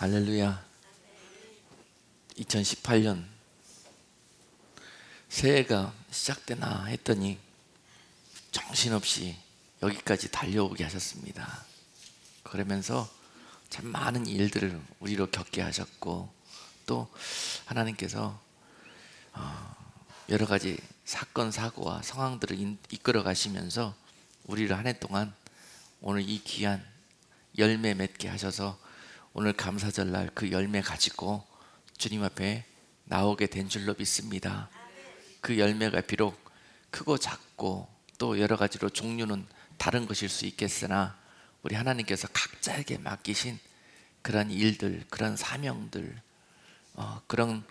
할렐루야. 2018년 새해가 시작되나 했더니 정신없이 여기까지 달려오게 하셨습니다. 그러면서 참 많은 일들을 우리로 겪게 하셨고, 또 하나님께서 여러 가지 사건 사고와 상황들을 이끌어 가시면서 우리를 한 해 동안 오늘 이 귀한 열매 맺게 하셔서 오늘 감사절날 그 열매 가지고 주님 앞에 나오게 된 줄로 믿습니다. 그 열매가 비록 크고 작고 또 여러 가지로 종류는 다른 것일 수 있겠으나, 우리 하나님께서 각자에게 맡기신 그런 일들, 그런 사명들, 그런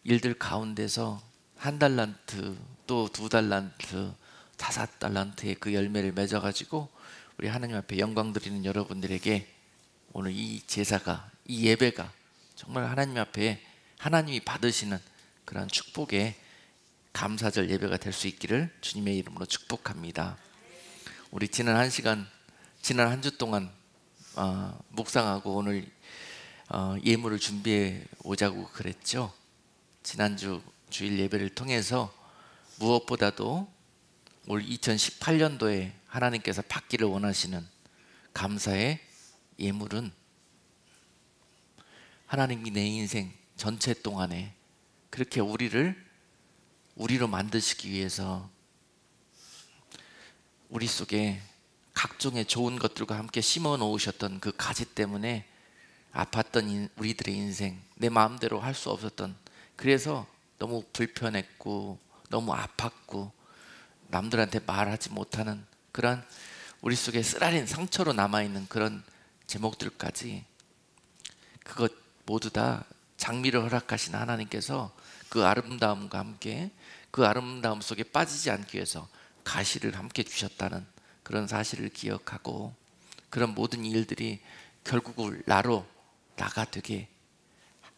일들 가운데서 1달란트, 또 2달란트, 5달란트의 그 열매를 맺어가지고 우리 하나님 앞에 영광 드리는 여러분들에게 오늘 이 제사가, 이 예배가 정말 하나님 앞에 하나님이 받으시는 그런 축복의 감사절 예배가 될 수 있기를 주님의 이름으로 축복합니다. 우리 지난 한 주 동안 묵상하고 오늘 예물을 준비해 오자고 그랬죠. 지난주 주일 예배를 통해서 무엇보다도 올 2018년도에 하나님께서 받기를 원하시는 감사의 예물은, 하나님이 내 인생 전체 동안에 그렇게 우리로 만드시기 위해서 우리 속에 각종의 좋은 것들과 함께 심어 놓으셨던 그 가지 때문에 아팠던 우리들의 인생, 내 마음대로 할 수 없었던, 그래서 너무 불편했고 너무 아팠고 남들한테 말하지 못하는 그런 우리 속에 쓰라린 상처로 남아있는 그런 제목들까지, 그것 모두 다 장미를 허락하신 하나님께서 그 아름다움과 함께 그 아름다움 속에 빠지지 않기 위해서 가시를 함께 주셨다는 그런 사실을 기억하고, 그런 모든 일들이 결국은 나가 되게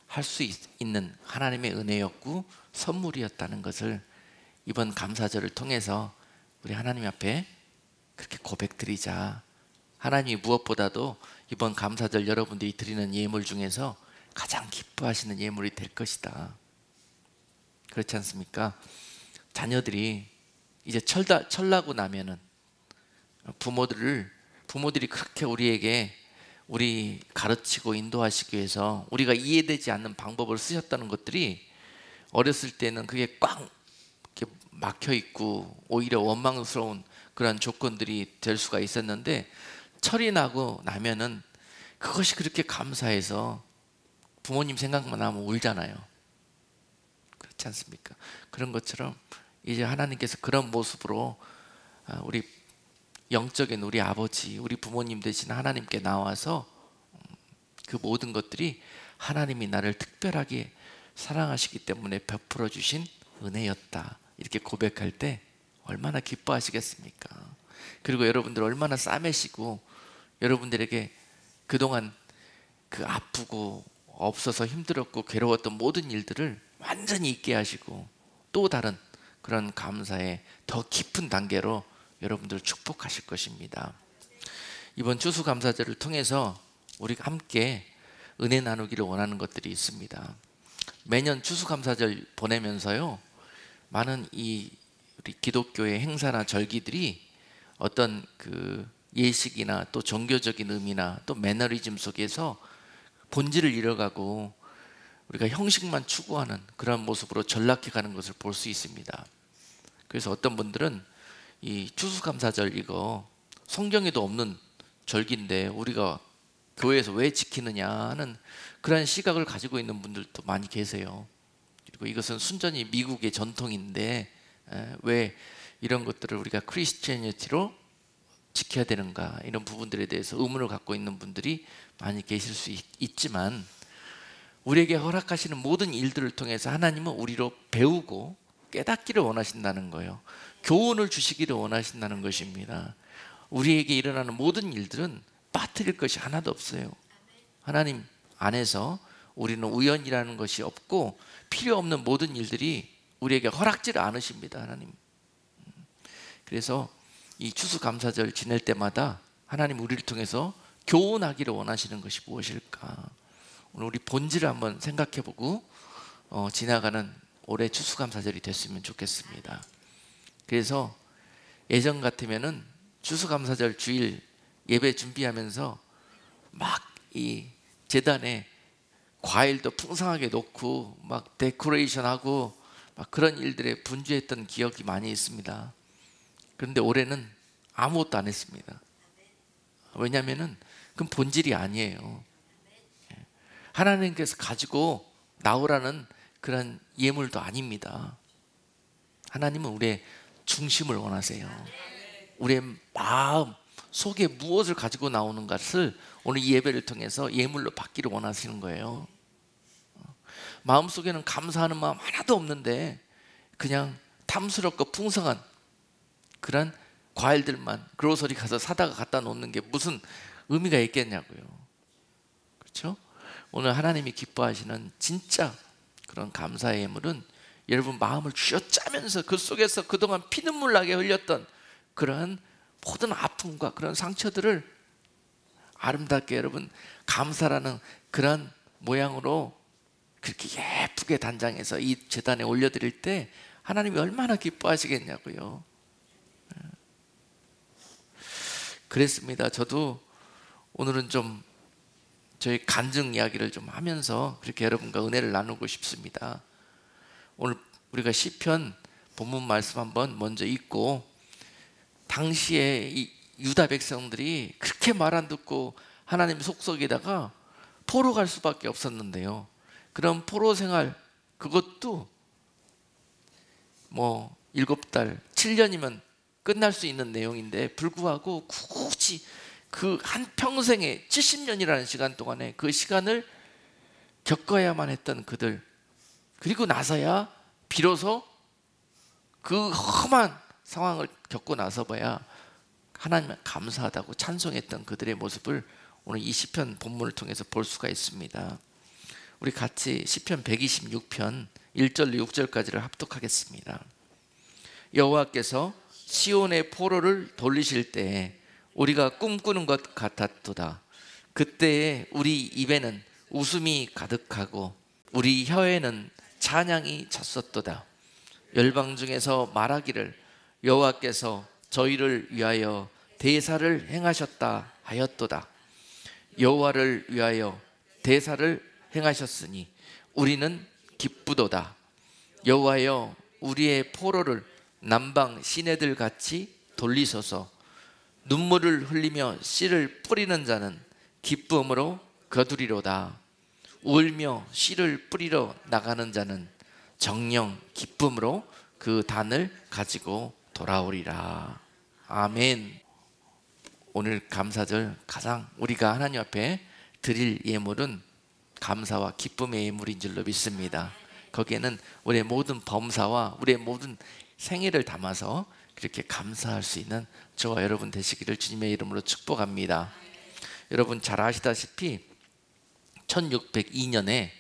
할 수 있는 하나님의 은혜였고 선물이었다는 것을 이번 감사절을 통해서 우리 하나님 앞에 그렇게 고백드리자. 하나님이 무엇보다도 이번 감사절 여러분들이 드리는 예물 중에서 가장 기뻐하시는 예물이 될 것이다. 그렇지 않습니까? 자녀들이 이제 철나고 나면은 부모들이 그렇게 우리 가르치고 인도하시기 위해서 우리가 이해되지 않는 방법을 쓰셨다는 것들이, 어렸을 때는 그게 꽉 이렇게 막혀 있고 오히려 원망스러운 그런 조건들이 될 수가 있었는데, 철이 나고 나면은 그것이 그렇게 감사해서 부모님 생각만 하면 울잖아요. 그렇지 않습니까? 그런 것처럼 이제 하나님께서 그런 모습으로 우리 영적인 우리 아버지, 우리 부모님 되신 하나님께 나와서 그 모든 것들이 하나님이 나를 특별하게 사랑하시기 때문에 베풀어 주신 은혜였다, 이렇게 고백할 때 얼마나 기뻐하시겠습니까? 그리고 여러분들 얼마나 싸매시고 여러분들에게 그동안 그 아프고 없어서 힘들었고 괴로웠던 모든 일들을 완전히 잊게 하시고 또 다른 그런 감사의 더 깊은 단계로 여러분들을 축복하실 것입니다. 이번 추수감사절을 통해서 우리가 함께 은혜 나누기를 원하는 것들이 있습니다. 매년 추수감사절 보내면서요, 많은 우리 기독교의 행사나 절기들이 어떤 그 예식이나 또 종교적인 의미나 또 매너리즘 속에서 본질을 잃어가고 우리가 형식만 추구하는 그런 모습으로 전락해가는 것을 볼 수 있습니다. 그래서 어떤 분들은 이 추수감사절, 이거 성경에도 없는 절기인데 우리가 교회에서 왜 지키느냐는 그런 시각을 가지고 있는 분들도 많이 계세요. 그리고 이것은 순전히 미국의 전통인데 왜 이런 것들을 우리가 크리스티애니티로 지켜야 되는가, 이런 부분들에 대해서 의문을 갖고 있는 분들이 많이 계실 수 있지만, 우리에게 허락하시는 모든 일들을 통해서 하나님은 우리로 배우고 깨닫기를 원하신다는 거예요. 교훈을 주시기를 원하신다는 것입니다. 우리에게 일어나는 모든 일들은 빠뜨릴 것이 하나도 없어요. 하나님 안에서 우리는 우연이라는 것이 없고 필요 없는 모든 일들이 우리에게 허락지를 않으십니다, 하나님. 그래서 이 추수감사절 지낼 때마다 하나님 우리를 통해서 교훈하기를 원하시는 것이 무엇일까? 오늘 우리 본질을 한번 생각해보고 지나가는 올해 추수감사절이 됐으면 좋겠습니다. 그래서 예전 같으면은 추수감사절 주일 예배 준비하면서 막 이 제단에 과일도 풍성하게 놓고 막 데코레이션하고 막 그런 일들에 분주했던 기억이 많이 있습니다. 그런데 올해는 아무것도 안 했습니다. 왜냐하면은 그건 본질이 아니에요. 하나님께서 가지고 나오라는 그런 예물도 아닙니다. 하나님은 우리의 중심을 원하세요. 우리의 마음 속에 무엇을 가지고 나오는 것을 오늘 이 예배를 통해서 예물로 받기를 원하시는 거예요. 마음속에는 감사하는 마음 하나도 없는데 그냥 탐스럽고 풍성한 그런 과일들만 그로서리 가서 사다가 갖다 놓는 게 무슨 의미가 있겠냐고요. 그렇죠? 오늘 하나님이 기뻐하시는 진짜 그런 감사의 예물은 여러분 마음을 쥐어짜면서 그 속에서 그동안 피눈물 나게 흘렸던 그런 모든 아픔과 그런 상처들을 아름답게 여러분 감사라는 그런 모양으로 그렇게 예쁘게 단장해서 이 제단에 올려드릴 때 하나님이 얼마나 기뻐하시겠냐고요. 그랬습니다. 저도 오늘은 좀 저희 간증 이야기를 좀 하면서 그렇게 여러분과 은혜를 나누고 싶습니다. 오늘 우리가 시편 본문 말씀 한번 먼저 읽고, 당시에 이 유다 백성들이 그렇게 말 안 듣고 하나님 속속에다가 포로 갈 수밖에 없었는데요. 그런 포로 생활, 그것도 뭐 7달, 7년이면 끝날 수 있는 내용인데 불구하고 굳이 그 한평생에 70년이라는 시간 동안에 그 시간을 겪어야만 했던 그들, 그리고 나서야 비로소 그 험한 상황을 겪고 나서봐야 하나님을 감사하다고 찬송했던 그들의 모습을 오늘 이 시편 본문을 통해서 볼 수가 있습니다. 우리 같이 시편 126편 1절로 6절까지를 합독하겠습니다. 여호와께서 시온의 포로를 돌리실 때에 우리가 꿈꾸는 것 같았도다. 그때에 우리 입에는 웃음이 가득하고 우리 혀에는 찬양이 찼었도다. 열방 중에서 말하기를 여호와께서 저희를 위하여 대사를 행하셨다 하였도다. 여호와를 위하여 대사를 행하셨으니 우리는 기쁘도다. 여호와여 우리의 포로를 남방 시내들 같이 돌리소서. 눈물을 흘리며 씨를 뿌리는 자는 기쁨으로 거두리로다. 울며 씨를 뿌리러 나가는 자는 정녕 기쁨으로 그 단을 가지고 돌아오리라. 아멘. 오늘 감사절 가장 우리가 하나님 앞에 드릴 예물은 감사와 기쁨의 예물인 줄로 믿습니다. 거기에는 우리의 모든 범사와 우리의 모든 생애를 담아서 그렇게 감사할 수 있는 저와 여러분 되시기를 주님의 이름으로 축복합니다. 여러분 잘 아시다시피 1602년에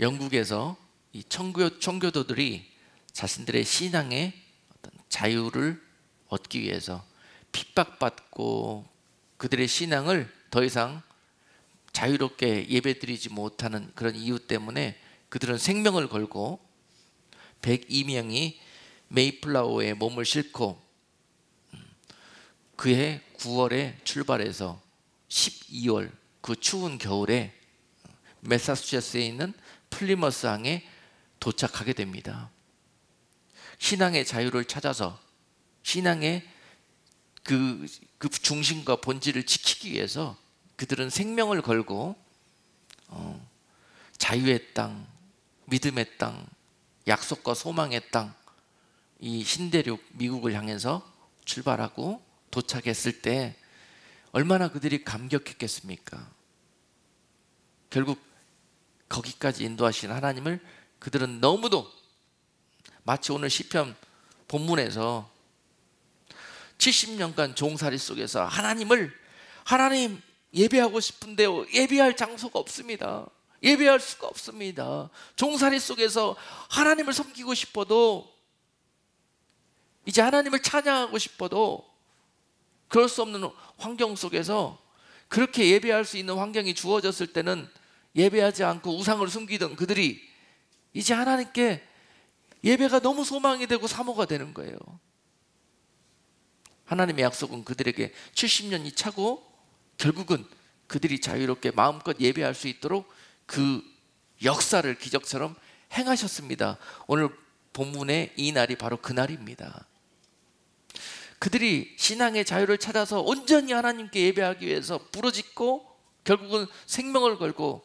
영국에서 이 청교도들이 자신들의 신앙의 어떤 자유를 얻기 위해서 핍박받고 그들의 신앙을 더 이상 자유롭게 예배드리지 못하는 그런 이유 때문에 그들은 생명을 걸고 102명이 메이플라워에 몸을 싣고 그해 9월에 출발해서 12월 그 추운 겨울에 매사추세츠에 있는 플리머스 항에 도착하게 됩니다. 신앙의 자유를 찾아서 신앙의 그 중심과 본질을 지키기 위해서 그들은 생명을 걸고 자유의 땅, 믿음의 땅, 약속과 소망의 땅, 이 신대륙 미국을 향해서 출발하고 도착했을 때 얼마나 그들이 감격했겠습니까? 결국 거기까지 인도하신 하나님을 그들은 너무도 마치 오늘 시편 본문에서 70년간 종살이 속에서 하나님 예배하고 싶은데요, 예배할 장소가 없습니다. 예배할 수가 없습니다. 종살이 속에서 하나님을 섬기고 싶어도, 이제 하나님을 찬양하고 싶어도 그럴 수 없는 환경 속에서 그렇게 예배할 수 있는 환경이 주어졌을 때는 예배하지 않고 우상을 숨기던 그들이 이제 하나님께 예배가 너무 소망이 되고 사모가 되는 거예요. 하나님의 약속은 그들에게 70년이 차고 결국은 그들이 자유롭게 마음껏 예배할 수 있도록 그 역사를 기적처럼 행하셨습니다. 오늘 본문의 이 날이 바로 그 날입니다. 그들이 신앙의 자유를 찾아서 온전히 하나님께 예배하기 위해서 부르짖고 결국은 생명을 걸고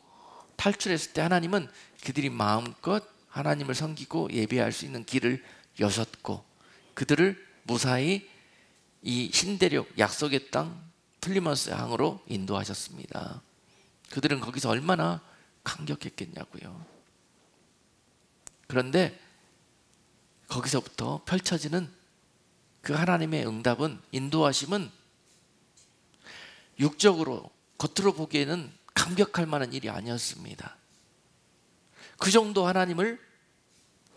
탈출했을 때 하나님은 그들이 마음껏 하나님을 섬기고 예배할 수 있는 길을 여셨고 그들을 무사히 이 신대륙 약속의 땅 플리머스 항으로 인도하셨습니다. 그들은 거기서 얼마나 감격했겠냐고요. 그런데 거기서부터 펼쳐지는 그 하나님의 응답은, 인도하심은 육적으로 겉으로 보기에는 감격할 만한 일이 아니었습니다. 그 정도 하나님을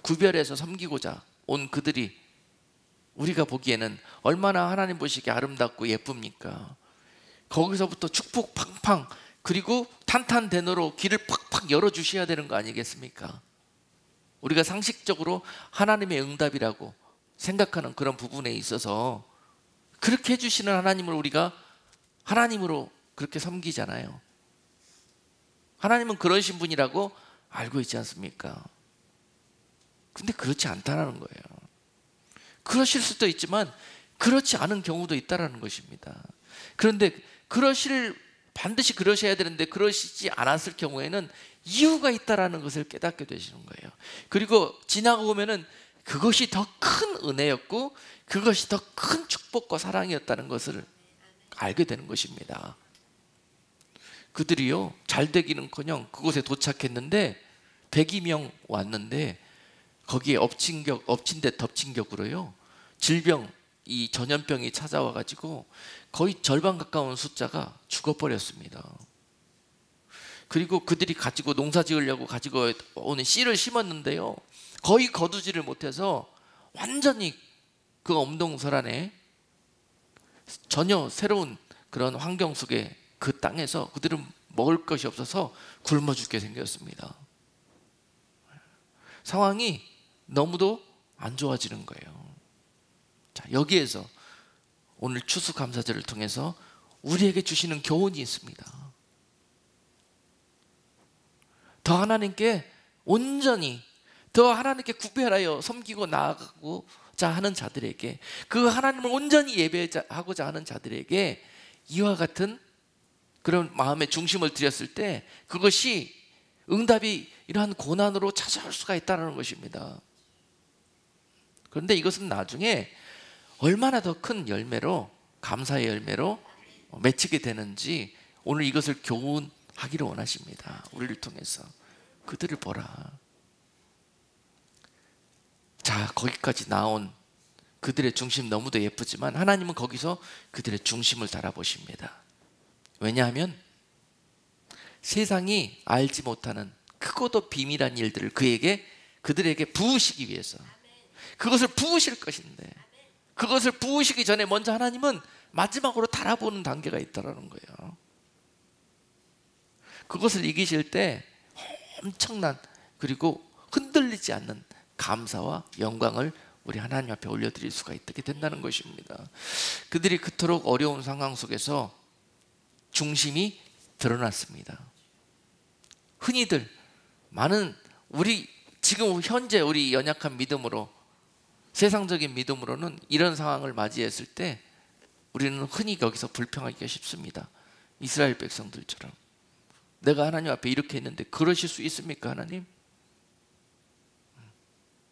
구별해서 섬기고자 온 그들이 우리가 보기에는 얼마나 하나님 보시기에 아름답고 예쁩니까? 거기서부터 축복 팡팡, 그리고 탄탄대노로 길을 팍팍 열어주셔야 되는 거 아니겠습니까? 우리가 상식적으로 하나님의 응답이라고 생각하는 그런 부분에 있어서 그렇게 해주시는 하나님을 우리가 하나님으로 그렇게 섬기잖아요. 하나님은 그러신 분이라고 알고 있지 않습니까? 근데 그렇지 않다는 거예요. 그러실 수도 있지만 그렇지 않은 경우도 있다는 것입니다. 그런데 반드시 그러셔야 되는데 그러시지 않았을 경우에는 이유가 있다는 것을 깨닫게 되시는 거예요. 그리고 지나고 보면은 그것이 더 큰 은혜였고 그것이 더 큰 축복과 사랑이었다는 것을 알게 되는 것입니다. 그들이요, 잘 되기는커녕 그곳에 도착했는데 102명 왔는데 거기에 엎친 데 덮친 격으로요, 질병, 이 전염병이 찾아와 가지고 거의 절반 가까운 숫자가 죽어버렸습니다. 그리고 그들이 가지고 농사 지으려고 가지고 오는 씨를 심었는데요, 거의 거두지를 못해서 완전히 그 엄동설안에 전혀 새로운 그런 환경 속에 그 땅에서 그들은 먹을 것이 없어서 굶어 죽게 생겼습니다. 상황이 너무도 안 좋아지는 거예요. 자, 여기에서 오늘 추수감사절을 통해서 우리에게 주시는 교훈이 있습니다. 더 하나님께 온전히, 더 하나님께 구별하여 섬기고 나아가고자 하는 자들에게, 그 하나님을 온전히 예배하고자 하는 자들에게 이와 같은 그런 마음의 중심을 드렸을 때 그것이 응답이 이러한 고난으로 찾아올 수가 있다는 것입니다. 그런데 이것은 나중에 얼마나 더 큰 열매로, 감사의 열매로 맺히게 되는지 오늘 이것을 교훈하기를 원하십니다. 우리를 통해서 그들을 보라. 자, 거기까지 나온 그들의 중심 너무도 예쁘지만 하나님은 거기서 그들의 중심을 달아보십니다. 왜냐하면 세상이 알지 못하는 크고도 비밀한 일들을 그들에게 부으시기 위해서, 그것을 부으실 것인데 그것을 부으시기 전에 먼저 하나님은 마지막으로 달아보는 단계가 있다는 거예요. 그것을 이기실 때 엄청난, 그리고 흔들리지 않는 감사와 영광을 우리 하나님 앞에 올려드릴 수가 있게 된다는 것입니다. 그들이 그토록 어려운 상황 속에서 중심이 드러났습니다. 흔히들 많은 지금 현재 우리 연약한 믿음으로, 세상적인 믿음으로는 이런 상황을 맞이했을 때 우리는 흔히 거기서 불평하기가 쉽습니다. 이스라엘 백성들처럼 내가 하나님 앞에 이렇게 했는데 그러실 수 있습니까, 하나님?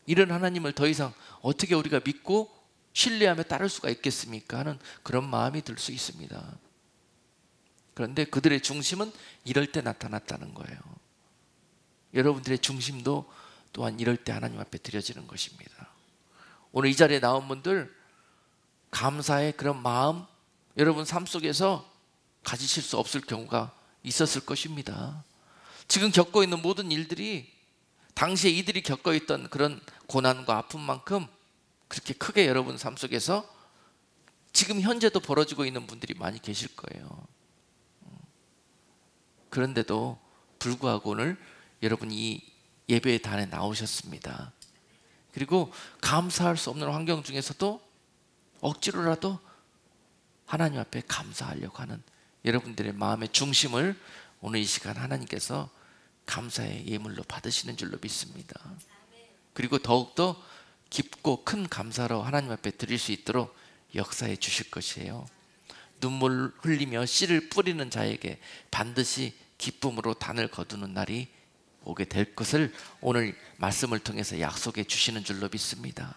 이런 하나님을 더 이상 어떻게 우리가 믿고 신뢰하며 따를 수가 있겠습니까 하는 그런 마음이 들 수 있습니다. 그런데 그들의 중심은 이럴 때 나타났다는 거예요. 여러분들의 중심도 또한 이럴 때 하나님 앞에 드려지는 것입니다. 오늘 이 자리에 나온 분들, 감사의 그런 마음 여러분 삶 속에서 가지실 수 없을 경우가 있었을 것입니다. 지금 겪고 있는 모든 일들이 당시에 이들이 겪어 있던 그런 고난과 아픔만큼 그렇게 크게 여러분 삶 속에서 지금 현재도 벌어지고 있는 분들이 많이 계실 거예요. 그런데도 불구하고 오늘 여러분 이 예배의 단에 나오셨습니다. 그리고 감사할 수 없는 환경 중에서도 억지로라도 하나님 앞에 감사하려고 하는 여러분들의 마음의 중심을 오늘 이 시간 하나님께서 감사의 예물로 받으시는 줄로 믿습니다. 그리고 더욱더 깊고 큰 감사로 하나님 앞에 드릴 수 있도록 역사해 주실 것이에요. 눈물 흘리며 씨를 뿌리는 자에게 반드시 기쁨으로 단을 거두는 날이 오게 될 것을 오늘 말씀을 통해서 약속해 주시는 줄로 믿습니다.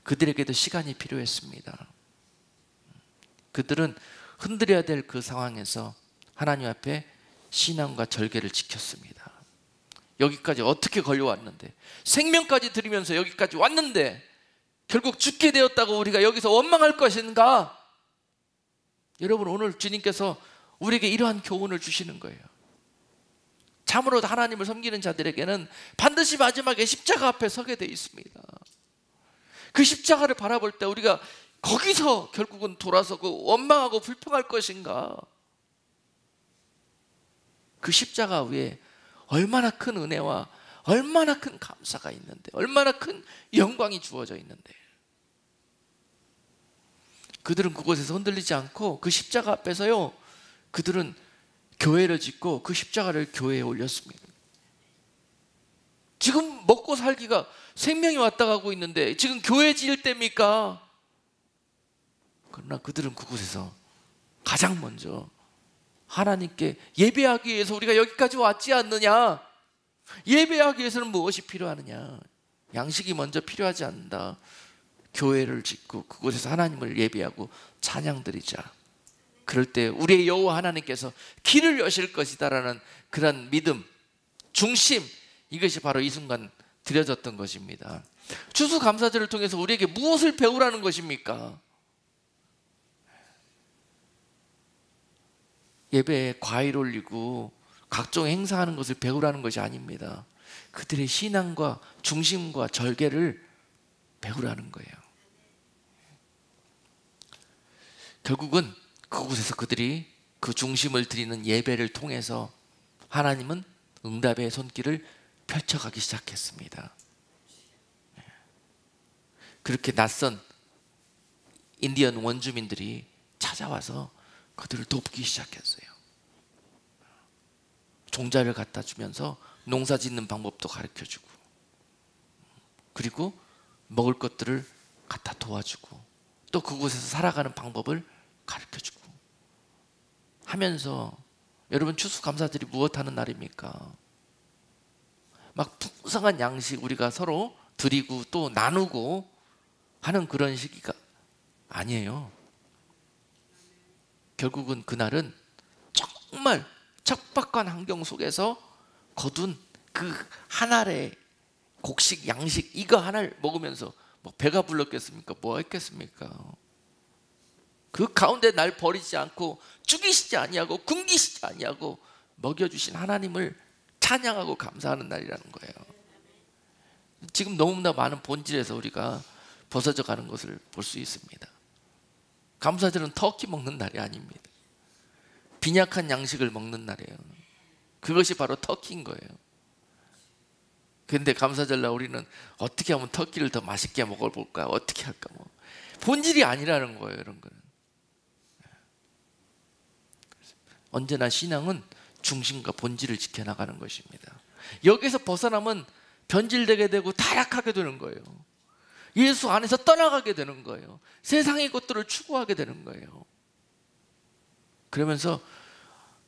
그들에게도 시간이 필요했습니다. 그들은 흔들려야 될 그 상황에서 하나님 앞에 신앙과 절개를 지켰습니다. 여기까지 어떻게 걸려왔는데, 생명까지 드리면서 여기까지 왔는데 결국 죽게 되었다고 우리가 여기서 원망할 것인가? 여러분, 오늘 주님께서 우리에게 이러한 교훈을 주시는 거예요. 참으로 하나님을 섬기는 자들에게는 반드시 마지막에 십자가 앞에 서게 돼 있습니다. 그 십자가를 바라볼 때 우리가 거기서 결국은 돌아서고 원망하고 불평할 것인가? 그 십자가 위에 얼마나 큰 은혜와 얼마나 큰 감사가 있는데, 얼마나 큰 영광이 주어져 있는데, 그들은 그곳에서 흔들리지 않고 그 십자가 앞에서요, 그들은 교회를 짓고 그 십자가를 교회에 올렸습니다. 지금 먹고 살기가 생명이 왔다 가고 있는데 지금 교회 지을 때입니까? 그러나 그들은 그곳에서 가장 먼저 하나님께 예배하기 위해서 우리가 여기까지 왔지 않느냐? 예배하기 위해서는 무엇이 필요하느냐? 양식이 먼저 필요하지 않는다. 교회를 짓고 그곳에서 하나님을 예배하고 찬양 드리자. 그럴 때 우리의 여호와 하나님께서 길을 여실 것이다라는 그런 믿음, 중심, 이것이 바로 이 순간 드려졌던 것입니다. 추수감사절을 통해서 우리에게 무엇을 배우라는 것입니까? 예배에 과일 올리고 각종 행사하는 것을 배우라는 것이 아닙니다. 그들의 신앙과 중심과 절개를 배우라는 거예요. 결국은 그곳에서 그들이 그 중심을 드리는 예배를 통해서 하나님은 응답의 손길을 펼쳐가기 시작했습니다. 그렇게 낯선 인디언 원주민들이 찾아와서 그들을 돕기 시작했어요. 종자를 갖다 주면서 농사 짓는 방법도 가르쳐주고, 그리고 먹을 것들을 갖다 도와주고, 또 그곳에서 살아가는 방법을 가르쳐주고 하면서, 여러분, 추수감사절이 무엇하는 날입니까? 막 풍성한 양식 우리가 서로 드리고 또 나누고 하는 그런 시기가 아니에요. 결국은 그날은 정말 척박한 환경 속에서 거둔 그 한 알의 곡식, 양식, 이거 하나를 먹으면서 뭐 배가 불렀겠습니까? 뭐 했겠습니까? 그 가운데 날 버리지 않고 죽이시지 아니하고 굶기시지 아니하고 먹여주신 하나님을 찬양하고 감사하는 날이라는 거예요. 지금 너무나 많은 본질에서 우리가 벗어져 가는 것을 볼 수 있습니다. 감사절은 터키 먹는 날이 아닙니다. 빈약한 양식을 먹는 날이에요. 그것이 바로 터키인 거예요. 그런데 감사절날 우리는 어떻게 하면 터키를 더 맛있게 먹어볼까? 어떻게 할까? 뭐 본질이 아니라는 거예요, 이런 거는. 언제나 신앙은 중심과 본질을 지켜나가는 것입니다. 여기서 벗어나면 변질되게 되고 타락하게 되는 거예요. 예수 안에서 떠나가게 되는 거예요. 세상의 것들을 추구하게 되는 거예요. 그러면서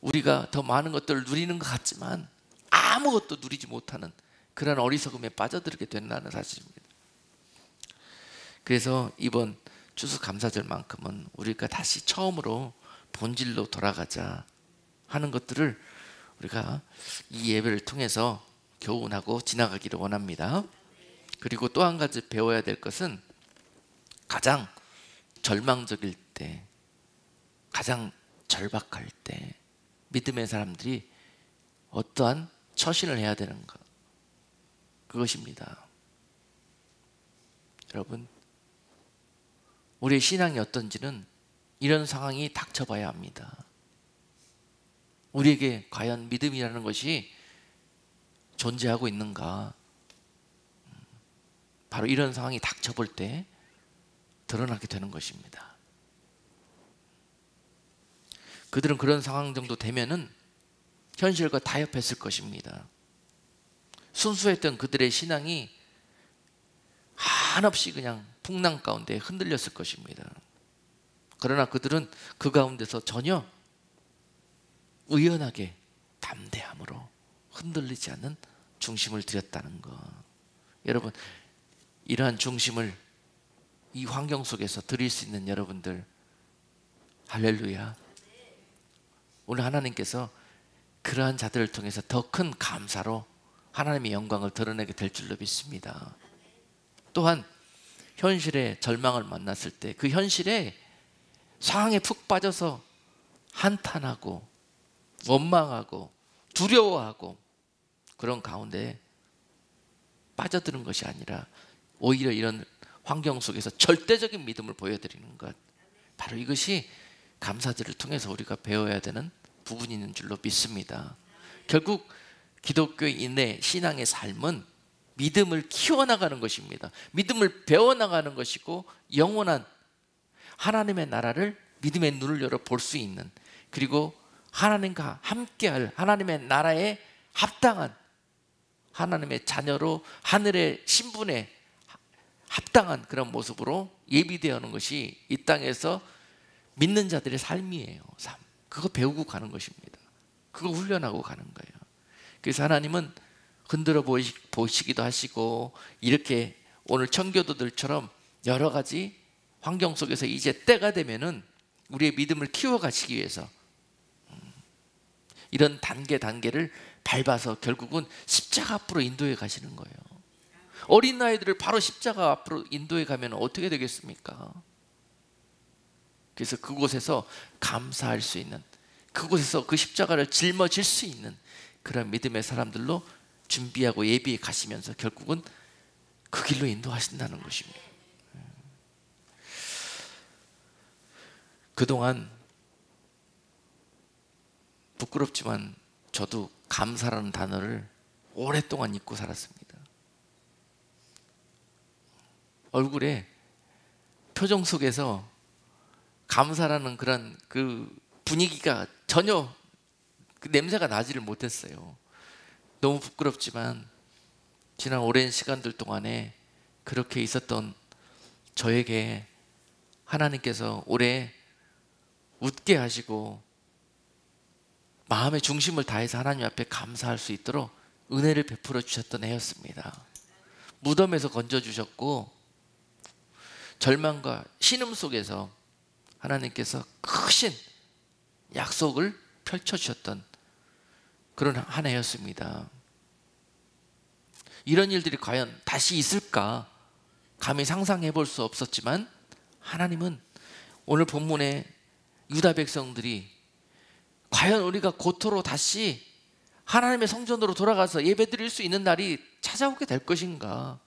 우리가 더 많은 것들을 누리는 것 같지만 아무것도 누리지 못하는 그런 어리석음에 빠져들게 된다는 사실입니다. 그래서 이번 추수감사절만큼은 우리가 다시 처음으로 본질로 돌아가자 하는 것들을 우리가 이 예배를 통해서 교훈하고 지나가기를 원합니다. 그리고 또 한 가지 배워야 될 것은, 가장 절망적일 때, 가장 절박할 때 믿음의 사람들이 어떠한 처신을 해야 되는가, 그것입니다. 여러분, 우리의 신앙이 어떤지는 이런 상황이 닥쳐봐야 합니다. 우리에게 과연 믿음이라는 것이 존재하고 있는가? 바로 이런 상황이 닥쳐볼 때 드러나게 되는 것입니다. 그들은 그런 상황 정도 되면은 현실과 타협했을 것입니다. 순수했던 그들의 신앙이 한없이 그냥 풍랑 가운데 흔들렸을 것입니다. 그러나 그들은 그 가운데서 전혀 의연하게 담대함으로 흔들리지 않는 중심을 들였다는 것. 여러분, 이러한 중심을 이 환경 속에서 드릴 수 있는 여러분들, 할렐루야. 오늘 하나님께서 그러한 자들을 통해서 더 큰 감사로 하나님의 영광을 드러내게 될 줄로 믿습니다. 또한 현실의 절망을 만났을 때 그 현실에 상황에 푹 빠져서 한탄하고 원망하고 두려워하고 그런 가운데 빠져드는 것이 아니라 오히려 이런 환경 속에서 절대적인 믿음을 보여드리는 것, 바로 이것이 감사절을 통해서 우리가 배워야 되는 부분이 있는 줄로 믿습니다. 결국 기독교인의 신앙의 삶은 믿음을 키워나가는 것입니다. 믿음을 배워나가는 것이고 영원한 하나님의 나라를 믿음의 눈을 열어 볼 수 있는, 그리고 하나님과 함께할 하나님의 나라에 합당한 하나님의 자녀로 하늘의 신분에 합당한 그런 모습으로 예비되어 오는 것이 이 땅에서 믿는 자들의 삶이에요. 삶. 그거 배우고 가는 것입니다. 그거 훈련하고 가는 거예요. 그래서 하나님은 흔들어 보시기도 하시고, 이렇게 오늘 청교도들처럼 여러 가지 환경 속에서 이제 때가 되면은 우리의 믿음을 키워가시기 위해서 이런 단계를 밟아서 결국은 십자가 앞으로 인도해 가시는 거예요. 어린 아이들을 바로 십자가 앞으로 인도해 가면 어떻게 되겠습니까? 그래서 그곳에서 감사할 수 있는, 그곳에서 그 십자가를 짊어질 수 있는 그런 믿음의 사람들로 준비하고 예비해 가시면서 결국은 그 길로 인도하신다는 것입니다. 그동안 부끄럽지만 저도 감사라는 단어를 오랫동안 잊고 살았습니다. 얼굴에 표정 속에서 감사라는 그런 그 분위기가 전혀 그 냄새가 나지를 못했어요. 너무 부끄럽지만 지난 오랜 시간들 동안에 그렇게 있었던 저에게 하나님께서 올해 웃게 하시고 마음의 중심을 다해서 하나님 앞에 감사할 수 있도록 은혜를 베풀어 주셨던 해였습니다. 무덤에서 건져주셨고 절망과 신음 속에서 하나님께서 크신 약속을 펼쳐주셨던 그런 한 해였습니다. 이런 일들이 과연 다시 있을까 감히 상상해 볼 수 없었지만, 하나님은 오늘 본문에 유다 백성들이 과연 우리가 고토로 다시 하나님의 성전으로 돌아가서 예배드릴 수 있는 날이 찾아오게 될 것인가?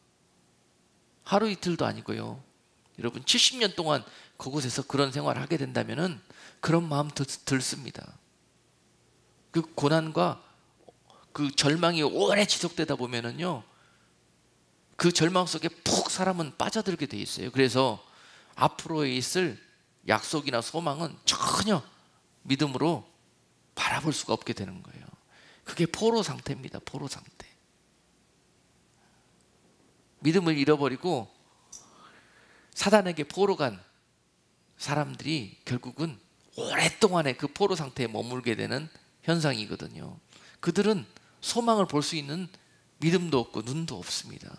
하루 이틀도 아니고요. 여러분 70년 동안 그곳에서 그런 생활을 하게 된다면 그런 마음 들습니다. 그 고난과 그 절망이 오래 지속되다 보면은요, 그 절망 속에 푹 사람은 빠져들게 돼 있어요. 그래서 앞으로 있을 약속이나 소망은 전혀 믿음으로 바라볼 수가 없게 되는 거예요. 그게 포로 상태입니다. 포로 상태. 믿음을 잃어버리고 사단에게 포로 간 사람들이 결국은 오랫동안의 그 포로 상태에 머물게 되는 현상이거든요. 그들은 소망을 볼 수 있는 믿음도 없고 눈도 없습니다.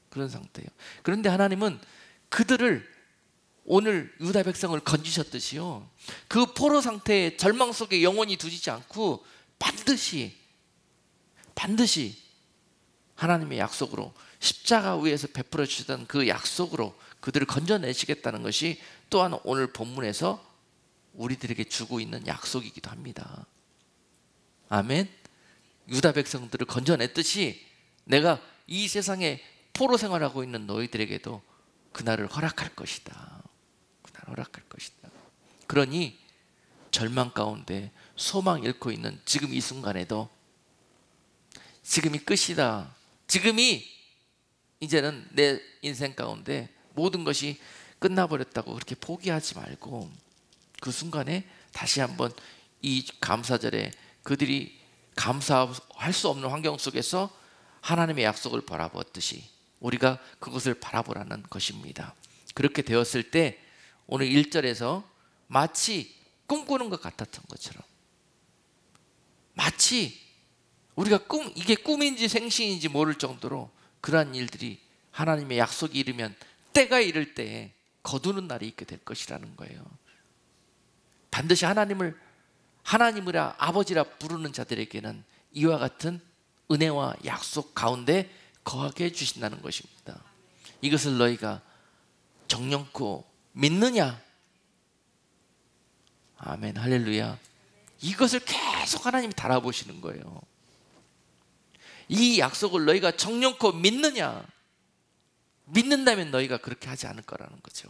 그런 상태예요. 그런데 하나님은 그들을 오늘 유다 백성을 건지셨듯이요, 그 포로 상태의 절망 속에 영원히 두지 않고 반드시 하나님의 약속으로 십자가 위에서 베풀어 주셨던 그 약속으로 그들을 건져내시겠다는 것이 또한 오늘 본문에서 우리들에게 주고 있는 약속이기도 합니다. 아멘. 유다 백성들을 건져냈듯이 내가 이 세상에 포로 생활하고 있는 너희들에게도 그날을 허락할 것이다. 그날 허락할 것이다. 그러니 절망 가운데 소망 잃고 있는 지금 이 순간에도 지금이 끝이다, 지금이 이제는 내 인생 가운데 모든 것이 끝나버렸다고 그렇게 포기하지 말고 그 순간에 다시 한번 이 감사절에 그들이 감사할 수 없는 환경 속에서 하나님의 약속을 바라보았듯이 우리가 그것을 바라보라는 것입니다. 그렇게 되었을 때 오늘 1절에서 마치 꿈꾸는 것 같았던 것처럼, 마치 우리가 이게 꿈인지 생신인지 모를 정도로 그러한 일들이 하나님의 약속이 이르면 때가 이를 때에 거두는 날이 있게 될 것이라는 거예요. 반드시 하나님이라 아버지라 부르는 자들에게는 이와 같은 은혜와 약속 가운데 거하게 해주신다는 것입니다. 이것을 너희가 정령코 믿느냐? 아멘, 할렐루야. 이것을 계속 하나님이 달아보시는 거예요. 이 약속을 너희가 정령코 믿느냐? 믿는다면 너희가 그렇게 하지 않을 거라는 거죠.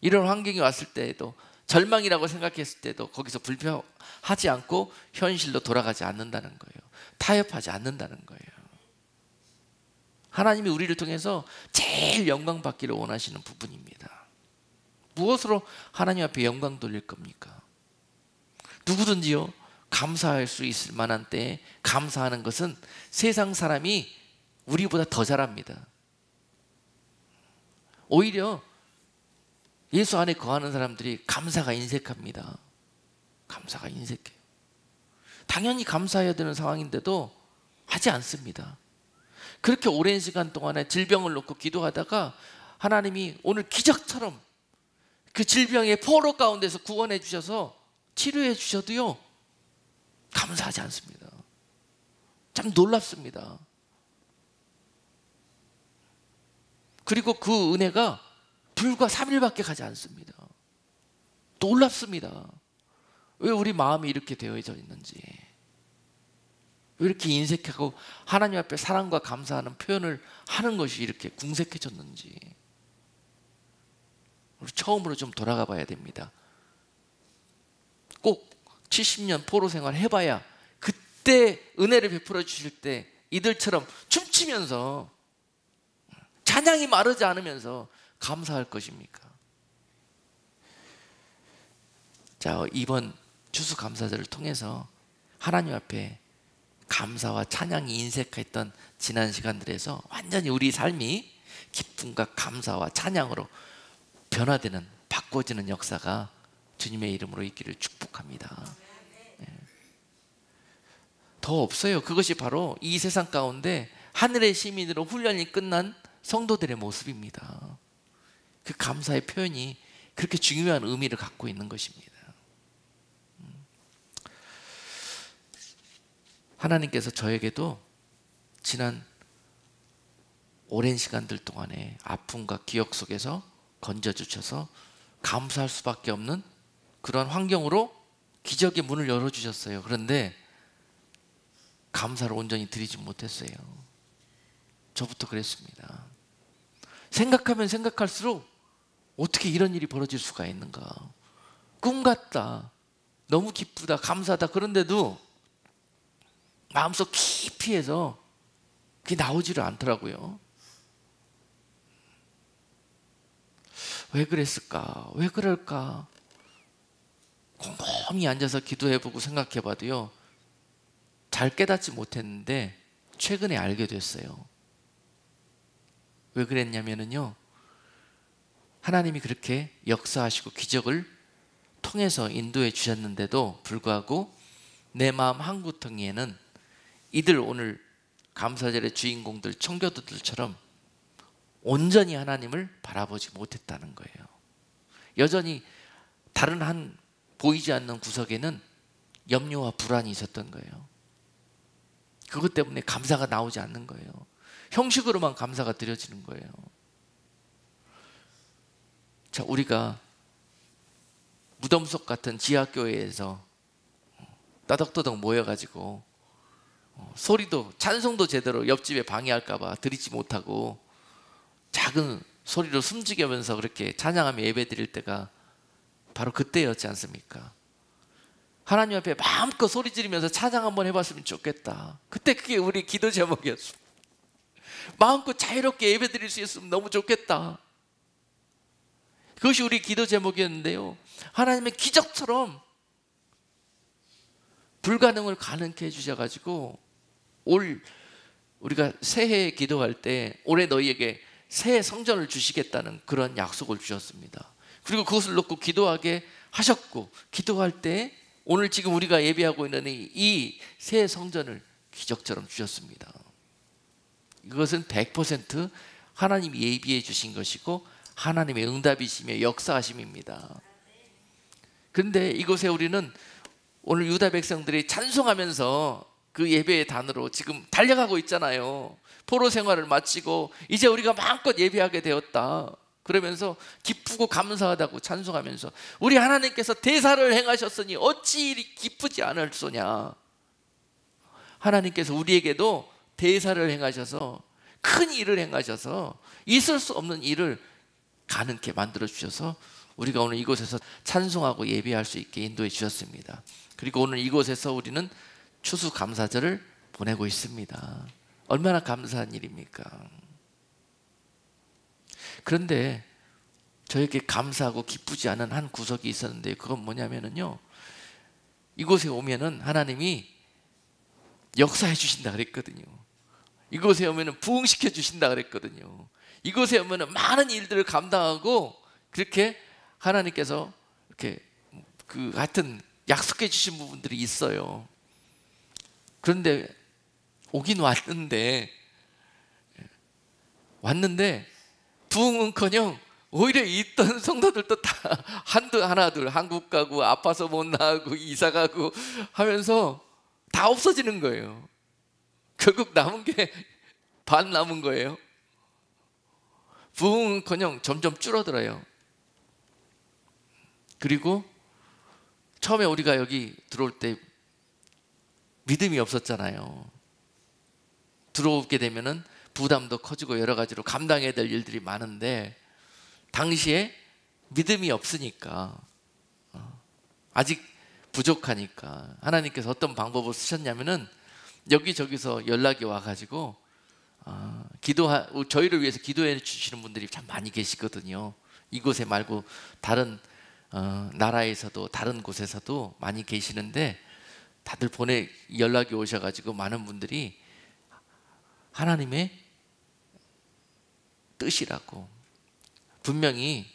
이런 환경이 왔을 때에도, 절망이라고 생각했을 때도 거기서 불평하지 않고 현실로 돌아가지 않는다는 거예요. 타협하지 않는다는 거예요. 하나님이 우리를 통해서 제일 영광 받기를 원하시는 부분입니다. 무엇으로 하나님 앞에 영광 돌릴 겁니까? 누구든지요, 감사할 수 있을 만한 때에 감사하는 것은 세상 사람이 우리보다 더 잘합니다. 오히려 예수 안에 거하는 사람들이 감사가 인색합니다. 감사가 인색해요. 당연히 감사해야 되는 상황인데도 하지 않습니다. 그렇게 오랜 시간 동안에 질병을 놓고 기도하다가 하나님이 오늘 기적처럼 그 질병의 포로 가운데서 구원해 주셔서 치료해 주셔도요, 감사하지 않습니다. 참 놀랍습니다. 그리고 그 은혜가 불과 3일밖에 가지 않습니다. 놀랍습니다. 왜 우리 마음이 이렇게 되어져 있는지, 왜 이렇게 인색하고 하나님 앞에 사랑과 감사하는 표현을 하는 것이 이렇게 궁색해졌는지 우리 처음으로 좀 돌아가 봐야 됩니다. 꼭 70년 포로 생활 해봐야 그때 은혜를 베풀어 주실 때 이들처럼 춤추면서 찬양이 마르지 않으면서 감사할 것입니까? 자, 이번 추수감사절을 통해서 하나님 앞에 감사와 찬양이 인색했던 지난 시간들에서 완전히 우리 삶이 기쁨과 감사와 찬양으로 변화되는, 바꿔지는 역사가 주님의 이름으로 있기를 축복합니다. 더 없어요. 그것이 바로 이 세상 가운데 하늘의 시민으로 훈련이 끝난 성도들의 모습입니다. 그 감사의 표현이 그렇게 중요한 의미를 갖고 있는 것입니다. 하나님께서 저에게도 지난 오랜 시간들 동안에 아픔과 기억 속에서 건져주셔서 감사할 수밖에 없는 그런 환경으로 기적의 문을 열어주셨어요. 그런데 감사를 온전히 드리지 못했어요. 저부터 그랬습니다. 생각하면 생각할수록 어떻게 이런 일이 벌어질 수가 있는가. 꿈 같다, 너무 기쁘다, 감사하다, 그런데도 마음속 깊이에서 그게 나오지를 않더라고요. 왜 그랬을까? 왜 그럴까? 곰곰이 앉아서 기도해보고 생각해봐도요, 잘 깨닫지 못했는데 최근에 알게 됐어요. 왜 그랬냐면요, 하나님이 그렇게 역사하시고 기적을 통해서 인도해 주셨는데도 불구하고 내 마음 한구덩이에는 이들 오늘 감사절의 주인공들, 청교도들처럼 온전히 하나님을 바라보지 못했다는 거예요. 여전히 다른 한 보이지 않는 구석에는 염려와 불안이 있었던 거예요. 그것 때문에 감사가 나오지 않는 거예요. 형식으로만 감사가 드려지는 거예요. 자, 우리가 무덤 속 같은 지하교회에서 따덕따덕 모여가지고 소리도, 찬송도 제대로 옆집에 방해할까 봐 드리지 못하고 작은 소리로 숨죽이면서 그렇게 찬양하며 예배 드릴 때가 바로 그때였지 않습니까? 하나님 앞에 마음껏 소리 지르면서 찬양 한번 해봤으면 좋겠다. 그때 그게 우리 기도 제목이었어. 마음껏 자유롭게 예배 드릴 수 있으면 너무 좋겠다. 그것이 우리 기도 제목이었는데요, 하나님의 기적처럼 불가능을 가능케 해주셔가지고 우리가 새해에 기도할 때 올해 너희에게 새 성전을 주시겠다는 그런 약속을 주셨습니다. 그리고 그것을 놓고 기도하게 하셨고, 기도할 때 오늘 지금 우리가 예배하고 있는 이 새 성전을 기적처럼 주셨습니다. 이것은 100% 하나님이 예비해 주신 것이고 하나님의 응답이시며 역사하심입니다. 그런데 이곳에 우리는 오늘 유다 백성들이 찬송하면서 그 예배의 단으로 지금 달려가고 있잖아요. 포로 생활을 마치고 이제 우리가 마음껏 예배하게 되었다 그러면서 기쁘고 감사하다고 찬송하면서 우리 하나님께서 대사를 행하셨으니 어찌 이리 기쁘지 않을소냐. 하나님께서 우리에게도 대사를 행하셔서 큰 일을 행하셔서 있을 수 없는 일을 가능케 만들어 주셔서 우리가 오늘 이곳에서 찬송하고 예배할 수 있게 인도해 주셨습니다. 그리고 오늘 이곳에서 우리는 추수감사절을 보내고 있습니다. 얼마나 감사한 일입니까? 그런데 저에게 감사하고 기쁘지 않은 한 구석이 있었는데, 그건 뭐냐면요, 이곳에 오면은 하나님이 역사해 주신다 그랬거든요. 이곳에 오면은 부흥시켜 주신다 그랬거든요. 이곳에 오면은 많은 일들을 감당하고 그렇게 하나님께서 이렇게 하여튼 약속해 주신 부분들이 있어요. 그런데 오긴 왔는데 부흥은커녕 오히려 있던 성도들도 다 하나둘 한국 가고 아파서 못 나가고 이사 가고 하면서 다 없어지는 거예요. 결국 남은 게 반 남은 거예요. 부흥은커녕 점점 줄어들어요. 그리고 처음에 우리가 여기 들어올 때 믿음이 없었잖아요. 들어오게 되면은 부담도 커지고 여러 가지로 감당해야 될 일들이 많은데, 당시에 믿음이 없으니까, 아직 부족하니까 하나님께서 어떤 방법을 쓰셨냐면은 여기저기서 연락이 와가지고 저희를 위해서 기도해 주시는 분들이 참 많이 계시거든요. 이곳에 말고 다른 나라에서도 다른 곳에서도 많이 계시는데, 다들 연락이 오셔가지고 많은 분들이 하나님의 뜻이라고 분명히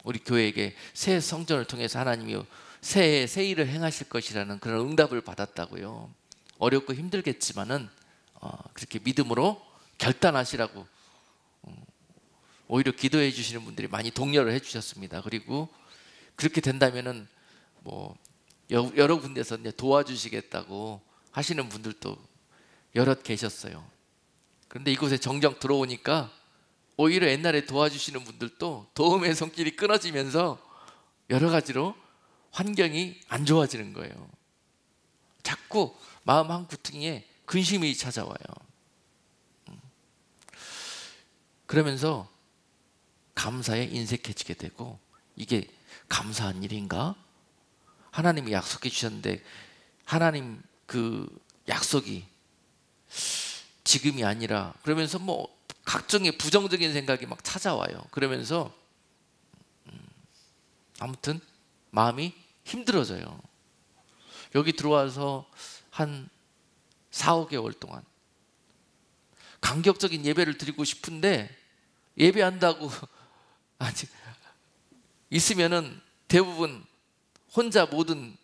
우리 교회에게 새 성전을 통해서 하나님이 새해 새 일을 행하실 것이라는 그런 응답을 받았다고요. 어렵고 힘들겠지만은 그렇게 믿음으로 결단하시라고 오히려 기도해 주시는 분들이 많이 독려를 해 주셨습니다. 그리고 그렇게 된다면은 뭐 여러 군데서 이제 도와주시겠다고 하시는 분들도 여럿 계셨어요. 그런데 이곳에 정정 들어오니까 오히려 옛날에 도와주시는 분들도 도움의 손길이 끊어지면서 여러 가지로 환경이 안 좋아지는 거예요. 자꾸 마음 한 구퉁이에 근심이 찾아와요. 그러면서 감사에 인색해지게 되고, 이게 감사한 일인가? 하나님이 약속해 주셨는데 하나님 그 약속이 지금이 아니라, 그러면서 뭐 각종의 부정적인 생각이 막 찾아와요. 그러면서 아무튼 마음이 힘들어져요. 여기 들어와서 한 4-5개월 동안 감격적인 예배를 드리고 싶은데 예배한다고 아직 있으면은 대부분 혼자 모든